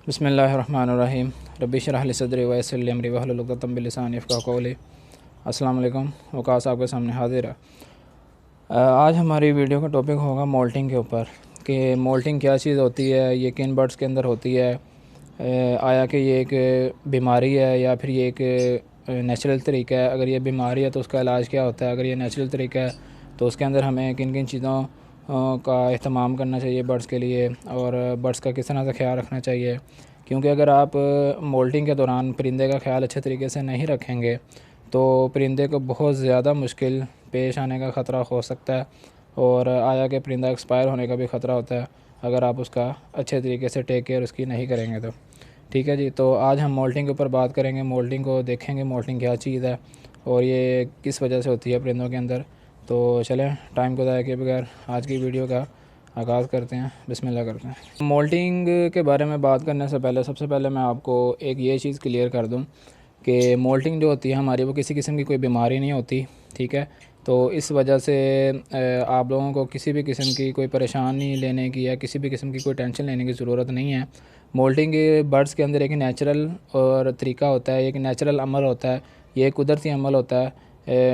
बिस्मिल्लाहिर्रहमानिर्रहीम रब्बि इश्रह ली सदरी व यस्सिर ली अमरी वहलुल उक़दतम मिन लिसानी यफ़क़हू क़ौली। अस्सलाम वालेकुम। वक़ास आपके सामने हाज़िर है। आज हमारी वीडियो का टॉपिक होगा मोल्टिंग के ऊपर कि मोल्टिंग क्या चीज़ होती है, ये किन बर्ड्स के अंदर होती है, आया कि ये एक बीमारी है या फिर ये एक नेचुरल तरीका है। अगर ये बीमारी है तो उसका इलाज क्या होता है, अगर ये नेचुरल तरीका है तो उसके अंदर हमें किन किन चीज़ों का अहतमाम करना चाहिए बर्ड्स के लिए, और बर्ड्स का किस तरह से ख्याल रखना चाहिए। क्योंकि अगर आप मोल्टिंग के दौरान परिंदे का ख्याल अच्छे तरीके से नहीं रखेंगे तो परिंदे को बहुत ज़्यादा मुश्किल पेश आने का ख़तरा हो सकता है, और आया कि परिंदा एक्सपायर होने का भी ख़तरा होता है अगर आप उसका अच्छे तरीके से टेक केयर उसकी नहीं करेंगे तो। ठीक है जी, तो आज हम मोल्टिंग के ऊपर बात करेंगे, मोल्टिंग को देखेंगे, मोल्टिंग क्या चीज़ है और ये किस वजह से होती है परिंदों के अंदर। तो चलें टाइम को ज़ाया किए बगैर आज की वीडियो का आगाज़ करते हैं, बिस्मिल्लाह करते हैं। मोल्टिंग के बारे में बात करने से पहले सबसे पहले मैं आपको एक ये चीज़ क्लियर कर दूं कि मोल्टिंग जो होती है हमारी वो किसी किस्म की कोई बीमारी नहीं होती। ठीक है, तो इस वजह से आप लोगों को किसी भी किस्म की कोई परेशानी लेने की या किसी भी किस्म की कोई टेंशन लेने की ज़रूरत नहीं है। मोल्टिंग बर्ड्स के अंदर एक नेचुरल और तरीका होता है, एक नेचुरल अमल होता है, ये एक कुदरती अमल होता है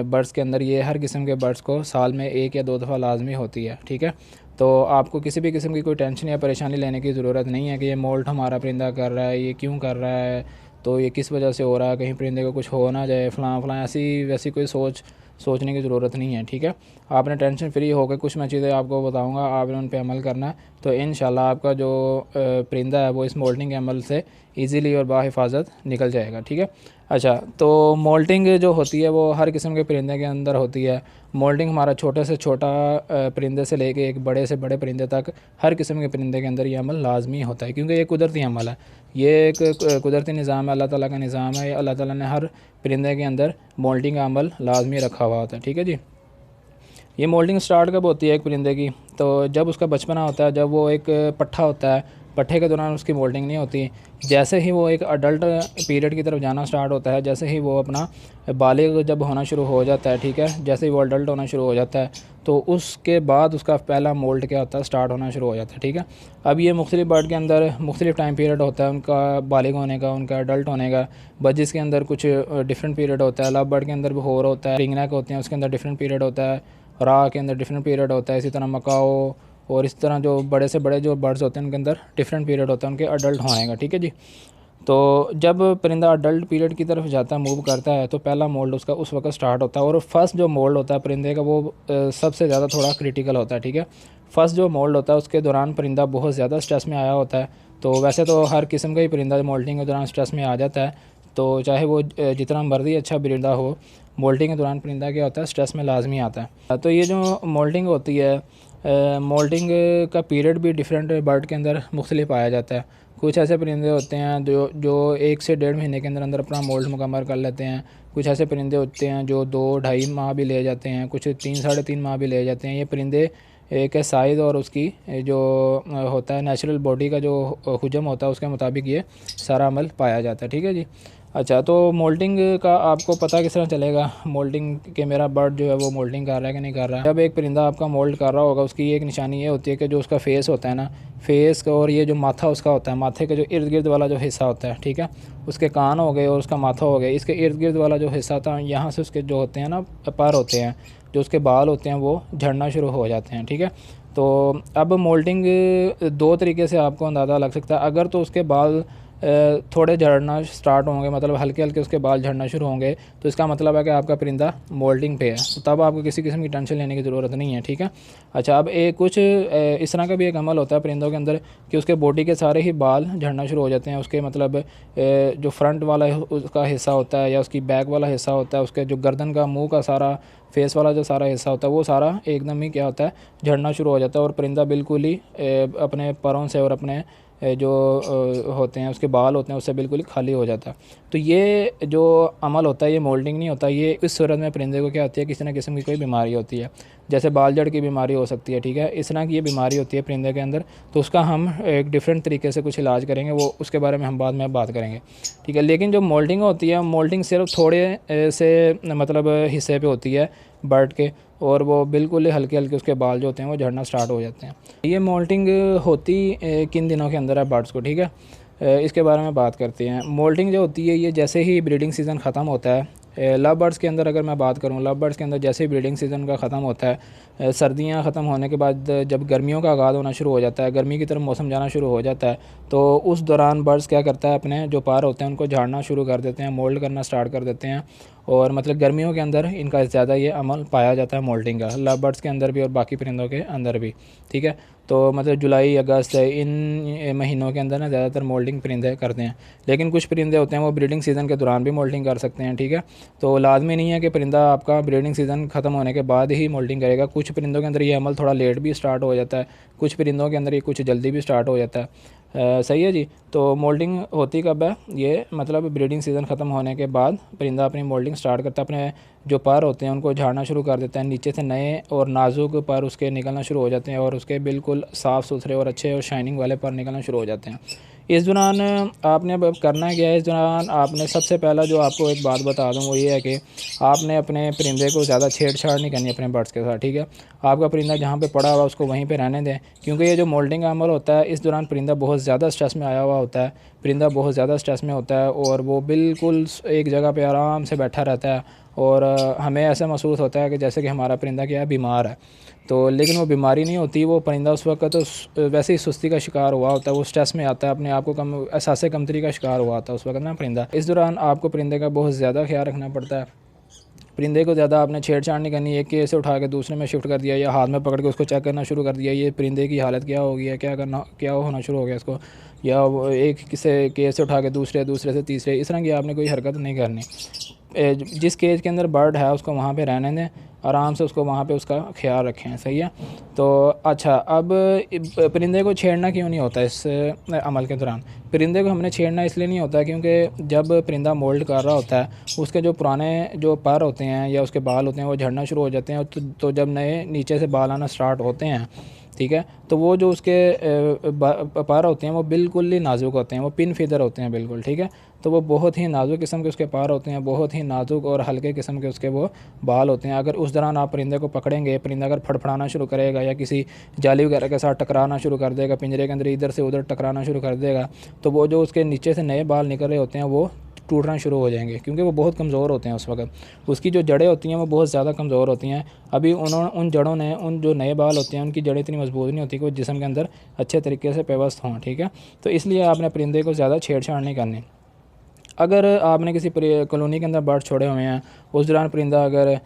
बर्ड्स के अंदर। ये हर किस्म के बर्ड्स को साल में 1 या 2 दफ़ा लाजमी होती है। ठीक है, तो आपको किसी भी किस्म की कोई टेंशन या परेशानी लेने की ज़रूरत नहीं है कि ये मोल्ट हमारा परिंदा कर रहा है, ये क्यों कर रहा है, तो ये किस वजह से हो रहा है, कहीं परिंदे को कुछ हो ना जाए, फ़लाँ फ़लाँ ऐसी वैसी कोई सोचने की ज़रूरत नहीं है। ठीक है, आपने टेंशन फ्री होकर कुछ मैं चीज़ें आपको बताऊंगा, आपने उन पे अमल करना है तो इंशाल्लाह आपका जो परिंदा है वो इस मोल्टिंग के अमल से ईज़िली और बाहिफाजत निकल जाएगा। ठीक है, अच्छा, तो मोल्टिंग जो होती है वो हर किस्म के परिंदे के अंदर होती है। मोल्टिंग हमारा छोटे से छोटा परिंदे से लेके एक बड़े से बड़े परिंदे तक हर किस्म के परिंदे के अंदर ये अमल लाजमी होता है, क्योंकि ये कुदरती अमल है, ये एक कुदरती निज़ाम है, अल्लाह ताला का निज़ाम है। अल्लाह ताला ने हर परिंदे के अंदर मोल्टिंग का अमल लाजमी रखा हुआ होता है। ठीक है जी, ये मोल्टिंग स्टार्ट कब होती है एक परिंदे की, तो जब उसका बचपना होता है, जब वो एक पट्ठा होता है, पट्ठे के दौरान उसकी मोल्टिंग नहीं होती। जैसे ही वो एक अडल्ट पीरियड की तरफ जाना स्टार्ट होता है, जैसे ही वो अपना बालिग जब होना शुरू हो जाता है, ठीक है, जैसे ही वो अडल्ट होना शुरू हो जाता है तो उसके बाद उसका पहला मोल्ट क्या होता है, स्टार्ट होना शुरू हो जाता है। ठीक है, अब ये मुख्तलिफ बर्ड के अंदर मुख्तलिफ टाइम पीरियड होता है उनका बालिग होने का, उनका अडल्ट होने का। बजिस के अंदर कुछ डिफरेंट पीरियड होता है, लव बर्ड के अंदर भी होर होता है, रिंगनेक होते हैं उसके अंदर डिफरेंट पीरियड होता है, रा के अंदर डिफरेंट पीरियड होता है, इसी तरह मकाओ और इस तरह जो बड़े से बड़े जो बर्ड्स होते हैं उनके अंदर डिफरेंट पीरियड होता है उनके अडल्ट होने का। ठीक है जी, तो जब परिंदा अडल्ट पीरियड की तरफ जाता है, मूव करता है, तो पहला मोल्ड उसका उस वक्त स्टार्ट होता है, और फर्स्ट जो मोल्ड होता है परिंदे का वो सबसे ज़्यादा थोड़ा क्रिटिकल होता है। ठीक है, फर्स्ट जो मोल्ड होता है उसके दौरान परिंदा बहुत ज़्यादा स्ट्रेस में आया होता है। तो वैसे तो हर किस्म का ही परिंदा मोल्टिंग के दौरान स्ट्रेस में आ जाता है, तो चाहे वो जितना मर्जी अच्छा परिंदा हो, मोल्टिंग के दौरान परिंदा क्या होता है, स्ट्रेस में लाजमी आता है। तो ये जो मोल्टिंग होती है, मोल्टिंग का पीरियड भी डिफरेंट बर्ड के अंदर मुख्तलिफ पाया जाता है। कुछ ऐसे परिंदे होते हैं जो 1 से 1.5 महीने के अंदर अंदर अपना मोल्ट मुकम्मल कर लेते हैं। कुछ ऐसे परिंदे होते हैं जो 2-2.5 माह भी ले जाते हैं, कुछ 3-3.5 माह भी ले जाते हैं। ये परिंदे के साइज़ और उसकी जो होता है नेचुरल बॉडी का जो हुजम होता है उसके मुताबिक ये सारा अमल पाया जाता है। ठीक है जी, अच्छा, तो मोल्टिंग का आपको पता किस तरह चलेगा मोल्टिंग के मेरा बर्ड जो है वो मोल्टिंग कर रहा है कि नहीं कर रहा है। जब एक परिंदा आपका मोल्ट कर रहा होगा उसकी एक निशानी ये होती है कि जो उसका फेस होता है ना, फेस का, और ये जो माथा उसका होता है, माथे के जो इर्द गिर्द वाला जो हिस्सा होता है, ठीक है, उसके कान हो गए और उसका माथा हो गया, इसके इर्द गिर्द वाला जो हिस्सा था यहाँ से उसके जो होते हैं ना पर होते हैं, जो उसके बाल होते हैं वो झड़ना शुरू हो जाते हैं। ठीक है, तो अब मोल्टिंग 2 तरीके से आपको अंदाज़ा लग सकता है। अगर तो उसके बाल थोड़े झड़ना स्टार्ट होंगे, मतलब हल्के हल्के उसके बाल झड़ना शुरू होंगे, तो इसका मतलब है कि आपका परिंदा मोल्टिंग पे है, तो तब आपको किसी किस्म की टेंशन लेने की ज़रूरत नहीं है। ठीक है, अच्छा, अब कुछ इस तरह का भी एक अमल होता है परिंदों के अंदर कि उसके बॉडी के सारे ही बाल झड़ना शुरू हो जाते हैं। उसके मतलब जो फ्रंट वाला उसका हिस्सा होता है या उसकी बैक वाला हिस्सा होता है, उसके जो गर्दन का, मुँह का सारा, फेस वाला जो सारा हिस्सा होता है वो सारा एकदम ही क्या होता है, झड़ना शुरू हो जाता है, और परिंदा बिल्कुल ही अपने परों से और अपने जो होते हैं उसके बाल होते हैं उससे बिल्कुल ही खाली हो जाता है। तो ये जो अमल होता है ये मोल्टिंग नहीं होता, ये इस सूरत में परिंदे को क्या होती है, किसी न किस्म की कोई बीमारी होती है, जैसे बाल जड़ की बीमारी हो सकती है। ठीक है, इस तरह की ये बीमारी होती है परिंदे के अंदर, तो उसका हम एक डिफरेंट तरीके से कुछ इलाज करेंगे, वो उसके बारे में हम बाद में बात करेंगे। ठीक है, लेकिन जो मोल्टिंग होती है, मोल्टिंग सिर्फ थोड़े से मतलब हिस्से पे होती है बर्ड के, और वो बिल्कुल हल्के हल्के उसके बाल जो होते हैं वो झड़ना स्टार्ट हो जाते हैं। ये मोल्टिंग होती किन दिनों के अंदर है बर्ड्स को। ठीक है, इसके बारे में बात करते हैं। मोल्टिंग जो होती है ये जैसे ही ब्रीडिंग सीज़न ख़त्म होता है, लव बर्ड्स के अंदर अगर मैं बात करूं, लव बर्ड्स के अंदर जैसे ही ब्रीडिंग सीज़न का ख़त्म होता है, सर्दियां ख़त्म होने के बाद जब गर्मियों का आगाज़ होना शुरू हो जाता है, गर्मी की तरफ मौसम जाना शुरू हो जाता है, तो उस दौरान बर्ड्स क्या करता है, अपने जो पार होते हैं उनको झाड़ना शुरू कर देते हैं, मोल्ड करना स्टार्ट कर देते हैं। और मतलब गर्मियों के अंदर इनका ज़्यादा ये अमल पाया जाता है मोल्टिंग का, लव बर्ड्स के अंदर भी और बाकी परिंदों के अंदर भी। ठीक है, तो मतलब जुलाई अगस्त इन महीनों के अंदर ना ज़्यादातर मोल्टिंग परिंदे करते हैं। लेकिन कुछ परिंदे होते हैं वो ब्रीडिंग सीज़न के दौरान भी मोल्टिंग कर सकते हैं। ठीक है, तो लाजमी नहीं है कि परिंदा आपका ब्रीडिंग सीज़न ख़त्म होने के बाद ही मोल्टिंग करेगा। कुछ परिंदों के अंदर ये अमल थोड़ा लेट भी स्टार्ट हो जाता है, कुछ परिंदों के अंदर ये कुछ जल्दी भी स्टार्ट हो जाता है। सही है जी। तो मोल्टिंग होती कब है, ये मतलब ब्रीडिंग सीज़न ख़त्म होने के बाद परिंदा अपनी मोल्टिंग स्टार्ट करता है, अपने जो पर होते हैं उनको झाड़ना शुरू कर देता है, नीचे से नए और नाजुक पर उसके निकलना शुरू हो जाते हैं और उसके बिल्कुल साफ़ सुथरे और अच्छे और शाइनिंग वाले पर निकलना शुरू हो जाते हैं। इस दौरान आपने अब करना क्या है, इस दौरान आपने सबसे पहला जो आपको एक बात बता दूं वो ये है कि आपने अपने परिंदे को ज़्यादा छेड़छाड़ नहीं करनी अपने बर्ड्स के साथ। ठीक है, आपका परिंदा जहाँ पे पड़ा हुआ उसको वहीं पे रहने दें, क्योंकि ये जो मोल्टिंग का अमल होता है इस दौरान परिंदा बहुत ज़्यादा स्ट्रेस में आया हुआ होता है, परिंदा बहुत ज़्यादा स्ट्रेस में होता है और वो बिल्कुल एक जगह पर आराम से बैठा रहता है और हमें ऐसा महसूस होता है कि जैसे कि हमारा परिंदा क्या है, बीमार है। तो लेकिन वो बीमारी नहीं होती, वो परिंदा उस वक्त तो वैसे ही सुस्ती का शिकार हुआ होता है, वो स्ट्रेस में आता है, अपने आप को कम एहसास कमतरी का शिकार हुआ होता है उस वक्त ना परिंदा। इस दौरान आपको परिंदे का बहुत ज़्यादा ख्याल रखना पड़ता है। परिंदे को ज़्यादा आपने छेड़छाड़ नहीं करनी, एक केज से उठा के दूसरे में शिफ्ट कर दिया या हाथ में पकड़ के उसको चेक करना शुरू कर दिया, ये परिंदे की हालत क्या हो गई है, क्या होना शुरू हो गया इसको, या एक किसी केज से उठा के दूसरे से तीसरे, इस तरह की आपने कोई हरकत नहीं करनी। जिस केज के अंदर बर्ड है उसको वहाँ पे रहने दें, आराम से उसको वहाँ पे उसका ख्याल रखें। सही है। तो अच्छा, अब परिंदे को छेड़ना क्यों नहीं होता इस अमल के दौरान? परिंदे को हमने छेड़ना इसलिए नहीं होता क्योंकि जब परिंदा मोल्ड कर रहा होता है उसके जो पुराने जो पर होते हैं या उसके बाल होते हैं वो झड़ना शुरू हो जाते हैं, तो जब नए नीचे से बाल आना स्टार्ट होते हैं, ठीक है, तो वो जो उसके पर होते हैं वो बिल्कुल ही नाजुक होते हैं, वो पिन फीदर होते हैं बिल्कुल। ठीक है, तो वो बहुत ही नाजुक किस्म के उसके पर होते हैं, बहुत ही नाजुक और हल्के किस्म के उसके वो बाल होते हैं। अगर उस दौरान आप परिंदे को पकड़ेंगे, परिंदा अगर फड़फड़ाना शुरू करेगा या किसी जाली वगैरह के साथ टकराना शुरू कर देगा, पिंजरे के अंदर इधर से उधर टकराना शुरू कर देगा, तो वो जो उसके नीचे से नए बाल निकल रहे होते हैं वो टूटना शुरू हो जाएंगे, क्योंकि वो बहुत कमज़ोर होते हैं उस वक्त। उसकी जो जड़ें होती हैं वो बहुत ज़्यादा कमज़ोर होती हैं। अभी उन जड़ों ने, उन जो नए बाल होते हैं उनकी जड़ें इतनी मजबूत नहीं होती कि वो जिस्म के अंदर अच्छे तरीके से पेवस्त हों। ठीक है, तो इसलिए आपने परिंदे को ज़्यादा छेड़छाड़ नहीं करनी। अगर आपने किसी कॉलोनी के अंदर बर्ड छोड़े हुए हैं, उस दौरान परिंदा अगर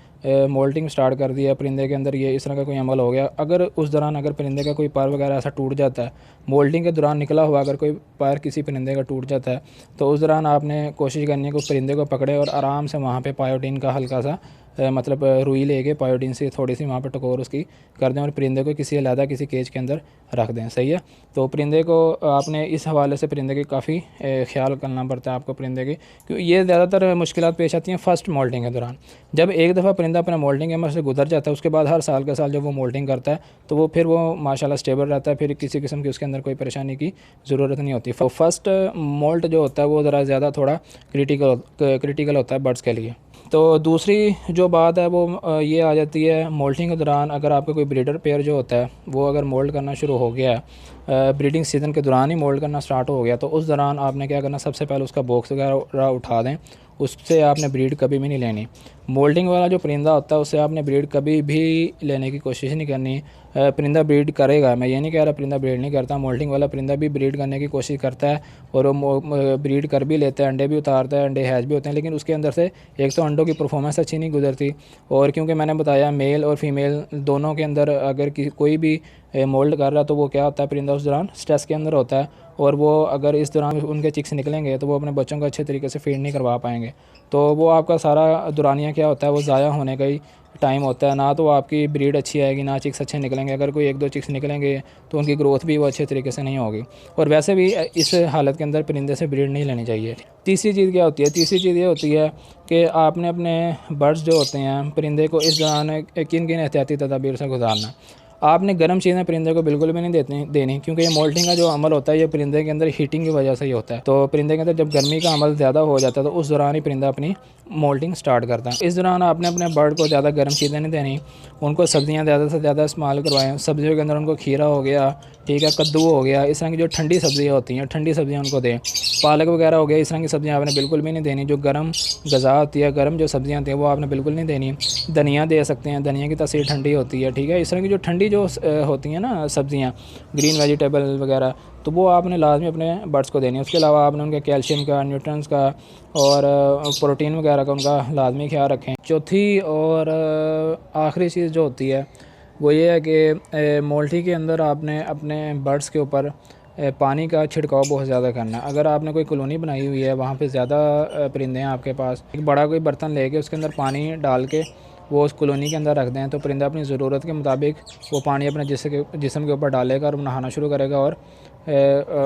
मोल्टिंग स्टार्ट कर दिया, परिंदे के अंदर ये इस तरह का कोई अमल हो गया, अगर उस दौरान अगर परिंदे का कोई पर वगैरह ऐसा टूट जाता है, मोल्टिंग के दौरान निकला हुआ अगर कोई पर किसी परिंदे का टूट जाता है, तो उस दौरान आपने कोशिश करनी है कि उस परिंदे को पकड़े और आराम से वहाँ पे पायोडीन का हल्का सा मतलब रुई लेके पायोडीन से थोड़ी सी वहाँ पे टकोर उसकी कर दें और परिंदे को किसी अलहदा किसी केज के अंदर रख दें। सही है। तो परिंदे को आपने इस हवाले से परिंदे की काफ़ी ख्याल करना पड़ता है आपको परिंदे की, क्योंकि ये ज़्यादातर मुश्किलात पेश आती हैं फ़र्स्ट मोल्टिंग के दौरान। जब एक दफ़ा परिंदा अपने मोल्टिंग अमल से गुजर जाता है, उसके बाद हर साल के साल जब वो मोल्टिंग करता है तो वो फिर वो माशाल्लाह स्टेबल रहता है, फिर किसी किस्म की उसके अंदर कोई परेशानी की ज़रूरत नहीं होती। फर्स्ट मोल्ट जो होता है वो ज़रा ज़्यादा थोड़ा क्रिटिकल होता है बर्ड्स के लिए। तो दूसरी जो बात है वो ये आ जाती है मोल्टिंग के दौरान, अगर आपका कोई ब्रीडर पेयर जो होता है वो अगर मोल्ड करना शुरू हो गया है, ब्रीडिंग सीज़न के दौरान ही मोल्ड करना स्टार्ट हो गया, तो उस दौरान आपने क्या करना, सबसे पहले उसका बॉक्स वगैरह उठा दें, उससे आपने ब्रीड कभी भी नहीं लेनी। मोल्डिंग वाला जो परिंदा होता है उससे आपने ब्रीड कभी भी लेने की कोशिश नहीं करनी। परिंदा ब्रीड करेगा, मैं ये नहीं कह रहा परिंदा ब्रीड नहीं करता, मोल्डिंग वाला परिंदा भी ब्रीड करने की कोशिश करता है और वो ब्रीड कर भी लेता है, अंडे भी उतारता है, अंडे हैच भी होते हैं, लेकिन उसके अंदर से एक तो अंडों की परफॉर्मेंस अच्छी नहीं गुजरती, और क्योंकि मैंने बताया मेल और फीमेल दोनों के अंदर अगर कोई भी मोल्ड कर रहा है तो वो क्या होता है, परिंदा उस दौरान स्ट्रेस के अंदर होता है, और वो अगर इस दौरान उनके चिक्स निकलेंगे तो वो अपने बच्चों को अच्छे तरीके से फीड नहीं करवा पाएंगे, तो वो आपका सारा दौरानिया क्या होता है वो ज़ाया होने का ही टाइम होता है। ना तो आपकी ब्रीड अच्छी आएगी, ना चिक्स अच्छे निकलेंगे, अगर कोई एक दो चिक्स निकलेंगे तो उनकी ग्रोथ भी वो अच्छे तरीके से नहीं होगी, और वैसे भी इस हालत के अंदर परिंदे से ब्रीड नहीं लेनी चाहिए। तीसरी चीज़ क्या होती है, तीसरी चीज़ ये होती है कि आपने अपने बर्ड्स जो होते हैं परिंदे को इस दौरान किन किन एहतियाती तदाबीर से गुजारना। आपने गर्म चीज़ें परिंदे को बिल्कुल भी नहीं देनी, क्योंकि ये मोल्टिंग का जो अमल होता है ये परिंदे के अंदर हीटिंग की वजह से ही होता है। तो परिंदे के अंदर जब गर्मी का अमल ज़्यादा हो जाता है तो उस दौरान ही परिंदा अपनी मोल्टिंग स्टार्ट करता है। इस दौरान आपने अपने बर्ड को ज़्यादा गर्म चीज़ें नहीं देनी, उनको सब्जियाँ ज़्यादा से ज़्यादा इस्तेमाल करवाएं। सब्जियों के अंदर उनको खीरा हो गया, ठीक है, कद्दू हो गया, इस तरह की जो ठंडी सब्जियाँ होती हैं ठंडी सब्जियाँ उनको दें। पालक वगैरह हो गया, इस तरह की सब्जियाँ आपने बिल्कुल भी नहीं देनी। जो गर्म गज़ा होती है, गर्म जो सब्जियाँ होती हैं वो आपने बिल्कुल नहीं देनी। धनिया दे सकते हैं, धनिया की तासीर ठंडी होती है, ठीक है। इस तरह की जो ठंडी जो होती हैं ना सब्जियाँ, ग्रीन वेजिटेबल वगैरह, तो वो आपने लाजमी अपने बर्ड्स को देनी है। उसके अलावा आपने उनके कैल्शियम का, न्यूट्रंस का और प्रोटीन वगैरह का उनका लाजमी ख्याल रखें। चौथी और आखिरी चीज़ जो होती है वो ये है कि मोल्टी के अंदर आपने अपने बर्ड्स के ऊपर पानी का छिड़काव बहुत ज़्यादा करना है। अगर आपने कोई कॉलोनी बनाई हुई है, वहाँ पे ज़्यादा परिंदे हैं आपके पास, एक बड़ा कोई बर्तन लेके उसके अंदर पानी डाल के वो उस कॉलोनी के अंदर रख दें, तो परिंदा अपनी ज़रूरत के मुताबिक वो पानी अपने जिस्म के ऊपर डालेगा और नहाना शुरू करेगा और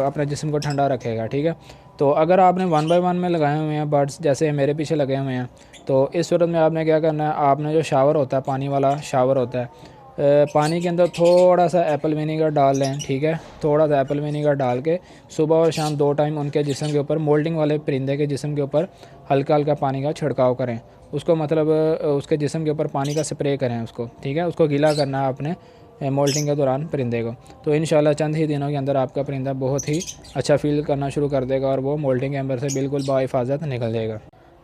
अपने जिस्म को ठंडा रखेगा, ठीक है। तो अगर आपने 1 बाय 1 में लगाए हुए हैं बर्ड्स, जैसे मेरे पीछे लगे हुए हैं, तो इस सूरत में आपने क्या करना है, आपने जो शावर होता है, पानी वाला शावर होता है, पानी के अंदर थोड़ा सा एप्पल विनीगर डाल लें, ठीक है। थोड़ा सा एप्पल विनीगर डाल के सुबह और शाम 2 टाइम उनके जिस्म के ऊपर, मोल्डिंग वाले परिंदे के जिस्म के ऊपर हल्का हल्का पानी का छिड़काव करें। उसको मतलब उसके जिस्म के ऊपर पानी का स्प्रे करें उसको, ठीक है। उसको गीला करना है आपने मोल्टिंग के दौरान परिंदे को। तो इंशाल्लाह चंद ही दिनों के अंदर आपका परिंदा बहुत ही अच्छा फील करना शुरू कर देगा और वो मोल्टिंग के अंदर से बिल्कुल बाहिफाजत निकल जाएगा।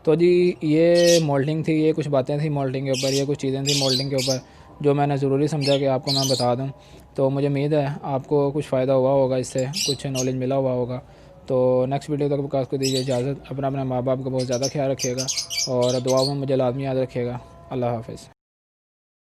तो जी ये मोल्टिंग थी, ये कुछ बातें थी मोल्टिंग के ऊपर, ये कुछ चीज़ें थी मोल्टिंग के ऊपर जो मैंने ज़रूरी समझा कि आपको मैं बता दूं। तो मुझे उम्मीद है आपको कुछ फ़ायदा हुआ होगा, इससे कुछ नॉलेज मिला हुआ होगा। तो नेक्स्ट वीडियो तक विकास को दीजिए इजाज़त। अपना माँ बाप का बहुत ज़्यादा ख्याल रखिएगा और दुआ में मुझे लाजमी याद रखिएगा। अल्लाह हाफ़िज़।